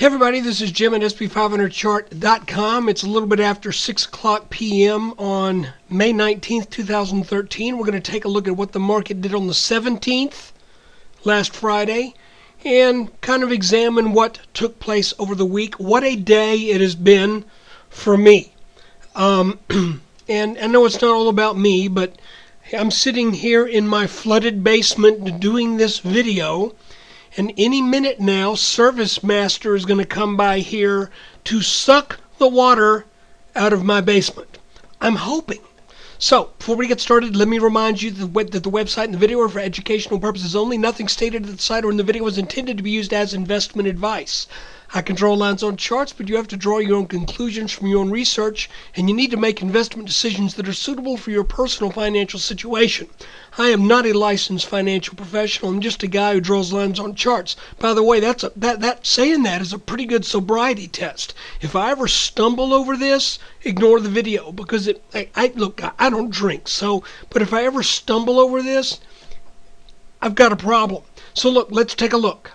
Hey everybody, this is Jim at SP500chart.com. It's a little bit after 6 o'clock p.m. on May 19th, 2013. We're going to take a look at what the market did on the 17th, last Friday, and kind of examine what took place over the week. What a day it has been for me. And I know it's not all about me, but I'm sitting here in my flooded basement doing this video. And any minute now, Service Master is going to come by here to suck the water out of my basement. I'm hoping. So, before we get started, let me remind you that the website and the video are for educational purposes only. Nothing stated at the site or in the video is intended to be used as investment advice. I can draw lines on charts, but you have to draw your own conclusions from your own research, and you need to make investment decisions that are suitable for your personal financial situation. I am not a licensed financial professional. I'm just a guy who draws lines on charts. By the way, saying that is a pretty good sobriety test. If I ever stumble over this, ignore the video, because look, I don't drink. But if I ever stumble over this, I've got a problem. So look, let's take a look.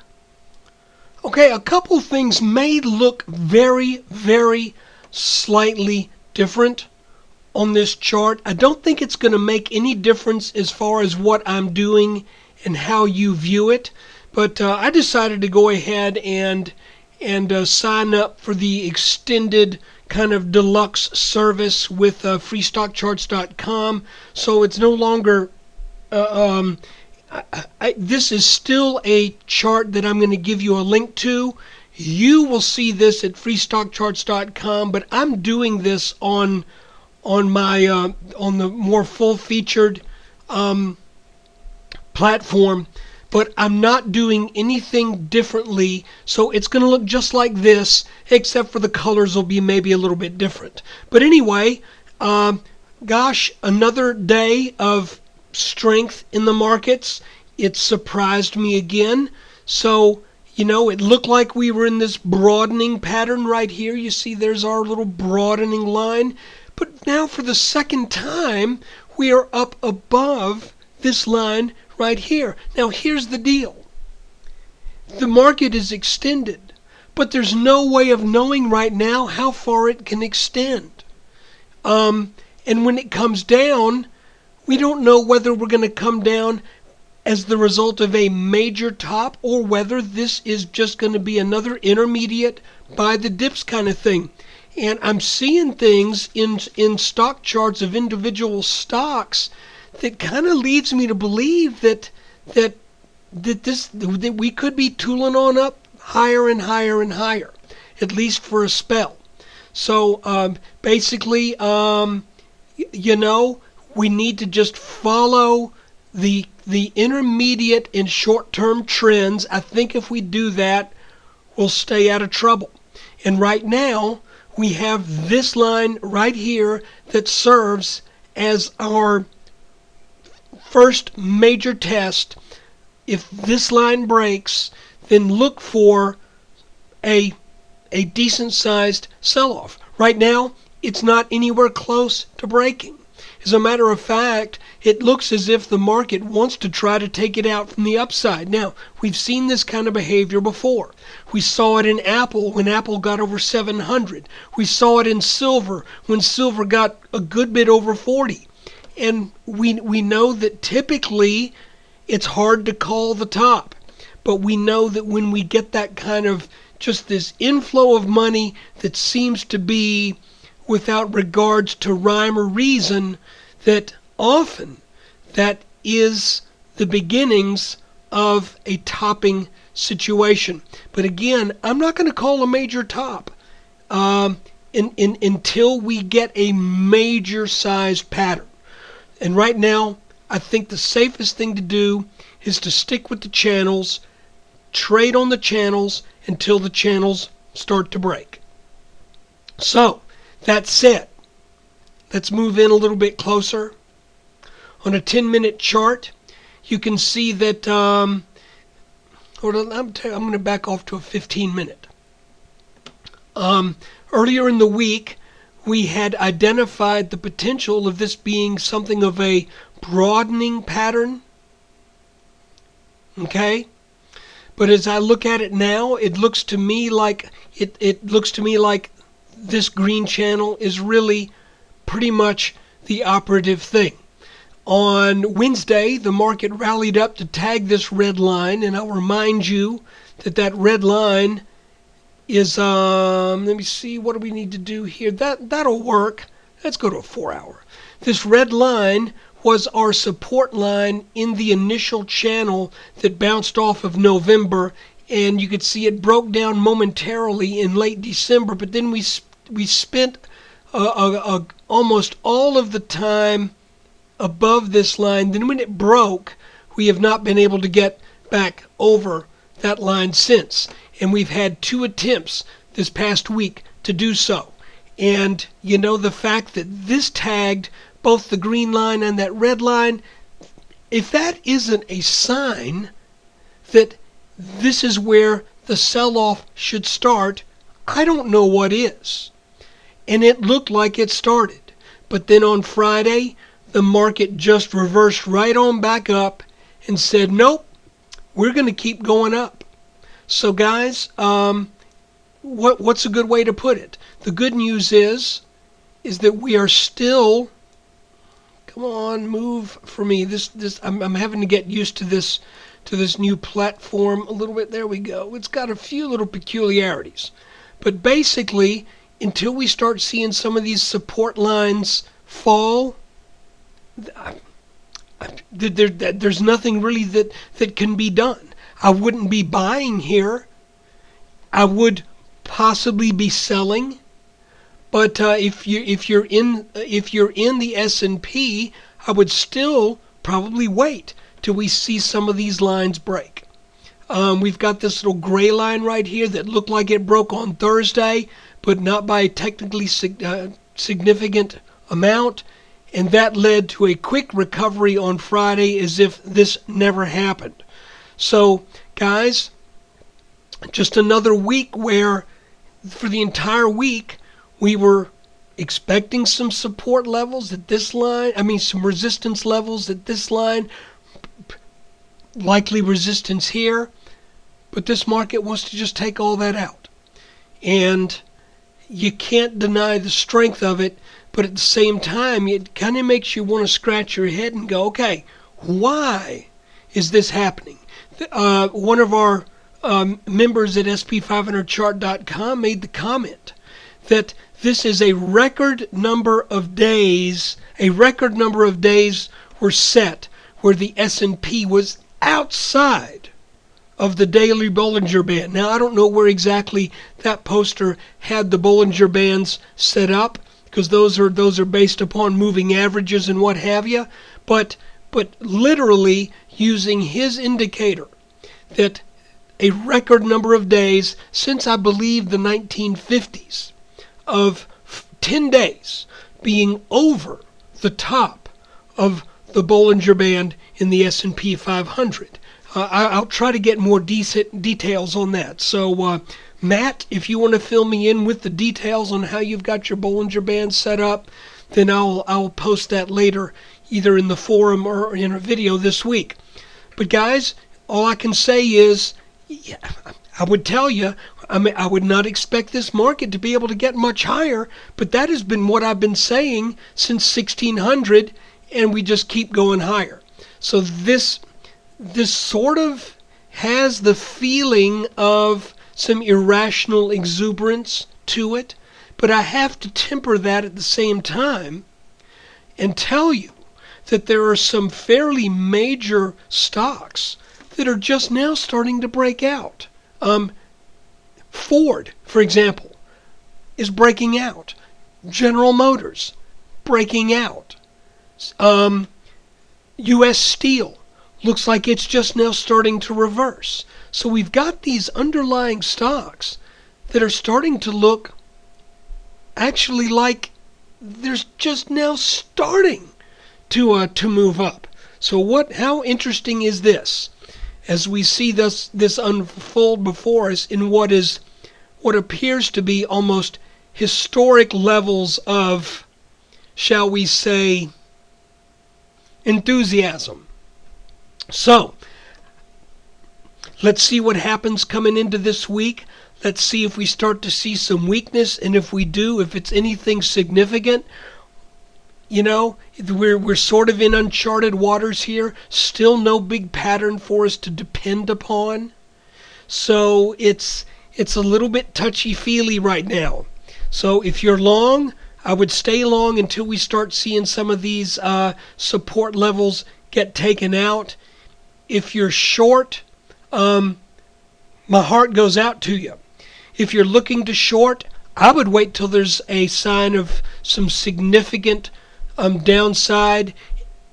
Okay, a couple things may look very, very slightly different on this chart. I don't think it's going to make any difference as far as what I'm doing and how you view it. But I decided to go ahead and sign up for the extended kind of deluxe service with freestockcharts.com. So it's no longer... this is still a chart that I'm going to give you a link to. You will see this at freestockcharts.com, but I'm doing this on my on the more full-featured platform, but I'm not doing anything differently, so it's going to look just like this, except for the colors will be maybe a little bit different. But anyway, gosh, another day of strength in the markets. It surprised me again. So, you know, it looked like we were in this broadening pattern right here. You see there's our little broadening line. But now for the second time, we are up above this line right here. Now here's the deal. The market is extended, but there's no way of knowing right now how far it can extend. And when it comes down, we don't know whether we're going to come down as the result of a major top or whether this is just going to be another intermediate buy the dips kind of thing. And I'm seeing things in stock charts of individual stocks that kind of leads me to believe that we could be tooling on up higher and higher and higher, at least for a spell. So basically, you know, we need to just follow the intermediate and short-term trends. I think if we do that, we'll stay out of trouble. And right now, we have this line right here that serves as our first major test. If this line breaks, then look for a decent-sized sell-off. Right now, it's not anywhere close to breaking. As a matter of fact, it looks as if the market wants to try to take it out from the upside. Now, we've seen this kind of behavior before. We saw it in Apple when Apple got over 700. We saw it in silver when silver got a good bit over 40. And we know that typically it's hard to call the top. But we know that when we get that kind of just this inflow of money that seems to be without regards to rhyme or reason, that often that is the beginnings of a topping situation. But again, I'm not going to call a major top until we get a major sized pattern. And right now, I think the safest thing to do is to stick with the channels, trade on the channels until the channels start to break. So, that said, let's move in a little bit closer. On a 10-minute chart, you can see that, I'm going to back off to a 15-minute. Earlier in the week, we had identified the potential of this being something of a broadening pattern. Okay? But as I look at it now, it looks to me like this green channel is really pretty much the operative thing. On Wednesday, the market rallied up to tag this red line, and I'll remind you that that red line is let me see, what do we need to do here? That'll work. Let's go to a 4-hour. This red line was our support line in the initial channel that bounced off of November, and you could see it broke down momentarily in late December, but then we spent almost all of the time above this line. Then when it broke, we have not been able to get back over that line since, and we've had 2 attempts this past week to do so. And you know, the fact that this tagged both the green line and that red line, if that isn't a sign that this is where the sell-off should start, I don't know what is. And it looked like it started, but then on Friday the market just reversed right on back up and said, nope, we're going to keep going up. So guys, what's a good way to put it? The good news is that we are still, come on, move for me. I'm having to get used to this new platform a little bit. There we go. It's got a few little peculiarities, but basically, until we start seeing some of these support lines fall, there's nothing really that can be done. I wouldn't be buying here. I would possibly be selling, but if you're in the S&P, I would still probably wait till we see some of these lines break. We've got this little gray line right here that looked like it broke on Thursday, but not by a technically significant amount, and that led to a quick recovery on Friday as if this never happened. So, guys, just another week where for the entire week we were expecting some support levels at this line, some resistance levels at this line, likely resistance here, but this market wants to just take all that out. And you can't deny the strength of it, but at the same time, it kind of makes you want to scratch your head and go, okay, why is this happening? One of our members at SP500chart.com made the comment that this is a record number of days were set where the S&P was outside of the daily Bollinger Band. Now, I don't know where exactly that poster had the Bollinger Bands set up, because those are based upon moving averages and what have you, but literally using his indicator that a record number of days since I believe the 1950s of 10 days being over the top of the Bollinger Band in the S&P 500. I'll try to get more decent details on that. So, Matt, if you want to fill me in with the details on how you've got your Bollinger Band set up, then I'll post that later, either in the forum or in a video this week. But guys, all I can say is, yeah, I would tell you, I would not expect this market to be able to get much higher, but that has been what I've been saying since 1600, and we just keep going higher. So this sort of has the feeling of some irrational exuberance to it, but I have to temper that at the same time and tell you that there are some fairly major stocks that are just now starting to break out. Ford, for example, is breaking out. General Motors, breaking out. U.S. Steel looks like it's just now starting to reverse. So we've got these underlying stocks that are starting to look actually like they're just now starting to move up. So how interesting is this as we see this unfold before us in what appears to be almost historic levels of, shall we say, enthusiasm. So Let's see what happens coming into this week. Let's see if we start to see some weakness, and if we do, if it's anything significant. You know, we're sort of in uncharted waters here. Still no big pattern for us to depend upon. So it's a little bit touchy-feely right now. So if you're long, I would stay long until we start seeing some of these support levels get taken out. If you're short, my heart goes out to you. If you're looking to short, I would wait till there's a sign of some significant downside,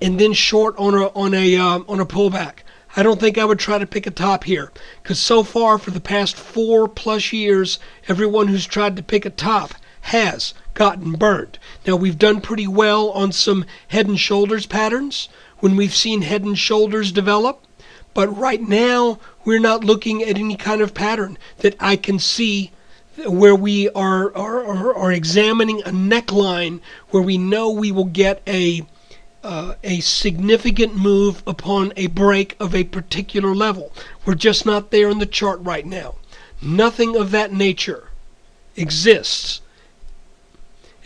and then short on a pullback. I don't think I would try to pick a top here, because so far for the past 4+ years, everyone who's tried to pick a top has gotten burned. Now, we've done pretty well on some head and shoulders patterns when we've seen head and shoulders develop, but right now we're not looking at any kind of pattern that I can see where we are examining a neckline where we know we will get a significant move upon a break of a particular level. We're just not there in the chart right now. Nothing of that nature exists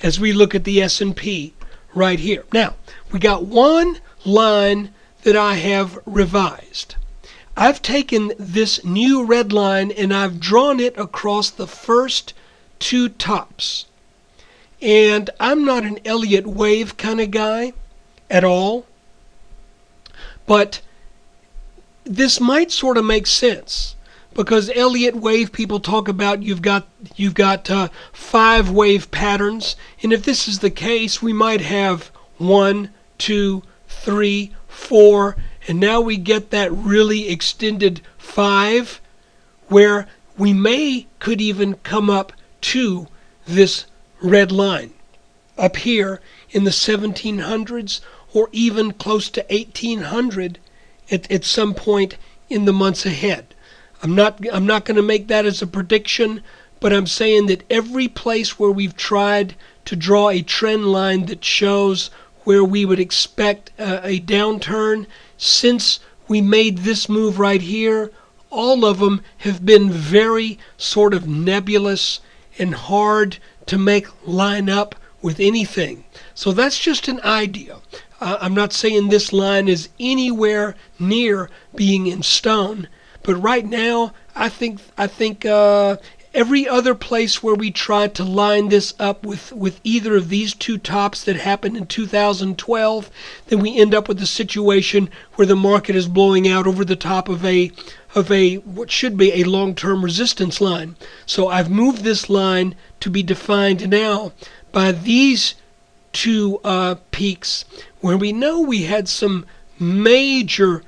as we look at the S&P right here. Now, we got one line that I have revised. I've taken this new red line and I've drawn it across the first two tops. And I'm not an Elliott wave kind of guy at all, but this might sort of make sense, because Elliott wave people talk about you've got 5 wave patterns, and if this is the case, we might have 1, 2, 3, 4, and now we get that really extended 5, where we could even come up to this red line up here in the 1700s, or even close to 1800 at some point in the months ahead. I'm not going to make that as a prediction, but I'm saying that every place where we've tried to draw a trend line that shows where we would expect a downturn, since we made this move right here, all of them have been very sort of nebulous and hard to make line up with anything. So that's just an idea. I'm not saying this line is anywhere near being in stone, but right now I think every other place where we try to line this up with either of these two tops that happened in 2012, then we end up with a situation where the market is blowing out over the top of a what should be a long-term resistance line. So I've moved this line to be defined now by these two peaks, where we know we had some major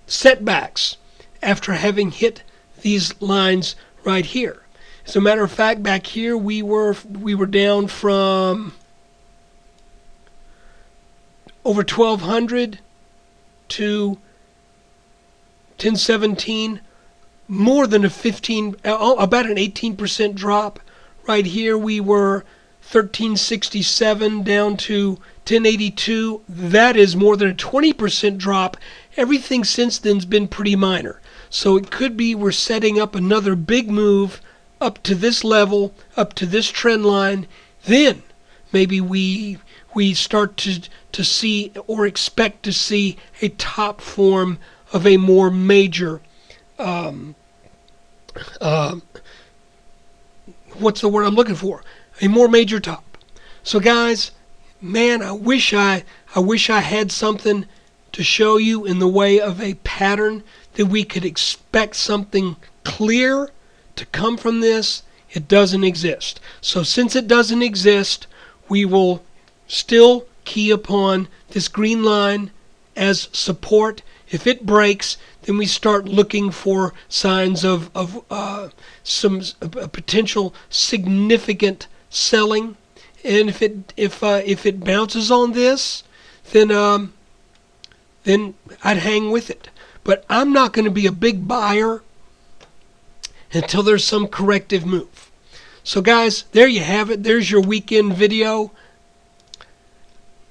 setbacks after having hit these lines right here. As a matter of fact, back here we were down from over 1200 to 1017, more than about an 18% drop. Right here we were 1367 down to 1082. That is more than a 20% drop. Everything since then's been pretty minor. So it could be we're setting up another big move up to this level, up to this trend line. Then maybe we start to see or expect to see a top form of a more major what's the word I'm looking for? A more major top. So guys, man, I wish I had something to show you in the way of a pattern that we could expect something clear to come from this. It doesn't exist. So since it doesn't exist, we will still key upon this green line as support. If it breaks, then we start looking for signs of some potential significant selling. And if it bounces on this, then I'd hang with it. But I'm not going to be a big buyer until there's some corrective move. So guys, there you have it. There's your weekend video.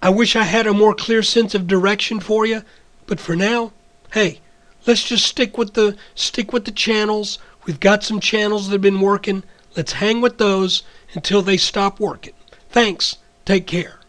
I wish I had a more clear sense of direction for you, but for now, hey, let's just stick with the channels. We've got some channels that have been working. Let's hang with those until they stop working. Thanks. Take care.